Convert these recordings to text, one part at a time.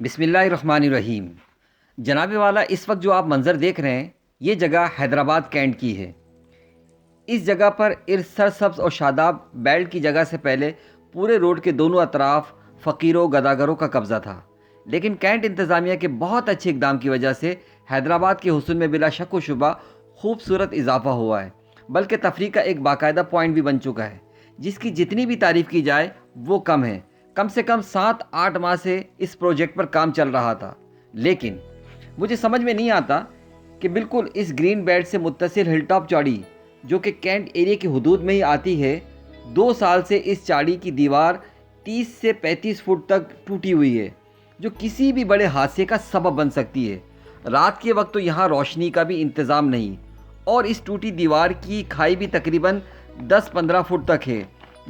بسم اللہ الرحمن الرحیم۔ جناب والا، اس وقت جو آپ منظر دیکھ رہے ہیں یہ جگہ حیدرآباد کینٹ کی ہے۔ اس جگہ پر سرسبز اور شاداب بیلٹ کی جگہ سے پہلے پورے روڈ کے دونوں اطراف فقیروں گداگروں کا قبضہ تھا، لیکن کینٹ انتظامیہ کے بہت اچھے اقدام کی وجہ سے حیدرآباد کے حسن میں بلا شک و شبہ خوبصورت اضافہ ہوا ہے، بلکہ تفریح کا ایک باقاعدہ پوائنٹ بھی بن چکا ہے جس کی جتنی بھی تعریف کی جائے وہ کم ہے۔ کم سے کم 7-8 ماہ سے اس پروجیکٹ پر کام چل رہا تھا، لیکن مجھے سمجھ میں نہیں آتا کہ بالکل اس گرین بیلٹ سے متصل ہل ٹاپ چاڑی جو کہ کینٹ ایریا کی حدود میں ہی آتی ہے، 2 سال سے اس چاڑی کی دیوار 30 سے 35 فٹ تک ٹوٹی ہوئی ہے، جو کسی بھی بڑے حادثے کا سبب بن سکتی ہے۔ رات کے وقت تو یہاں روشنی کا بھی انتظام نہیں، اور اس ٹوٹی دیوار کی کھائی بھی تقریباً 10-15 فٹ تک ہے۔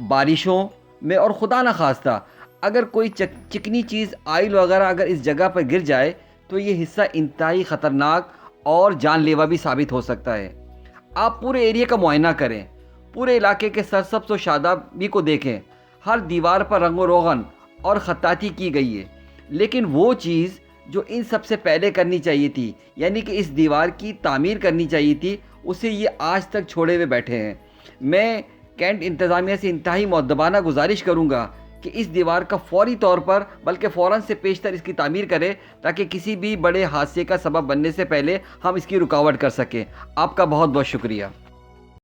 بارشوں میں اور خدا نخواستہ اگر کوئی چکنی چیز آئل وغیرہ اگر اس جگہ پر گر جائے تو یہ حصہ انتہائی خطرناک اور جان لیوا بھی ثابت ہو سکتا ہے۔ آپ پورے ایریا کا معائنہ کریں، پورے علاقے کے سرسبز و شادابی کو دیکھیں، ہر دیوار پر رنگ و روغن اور خطاطی کی گئی ہے، لیکن وہ چیز جو ان سب سے پہلے کرنی چاہیے تھی، یعنی کہ اس دیوار کی تعمیر کرنی چاہیے تھی، اسے یہ آج تک چھوڑے ہوئے بیٹھے ہیں۔ میں کینٹ انتظامیہ سے انتہائی مؤدبانہ گزارش کروں گا کہ اس دیوار کا فوری طور پر بلکہ فوراً سے پیشتر اس کی تعمیر کرے، تاکہ کسی بھی بڑے حادثے کا سبب بننے سے پہلے ہم اس کی رکاوٹ کر سکیں۔ آپ کا بہت بہت شکریہ۔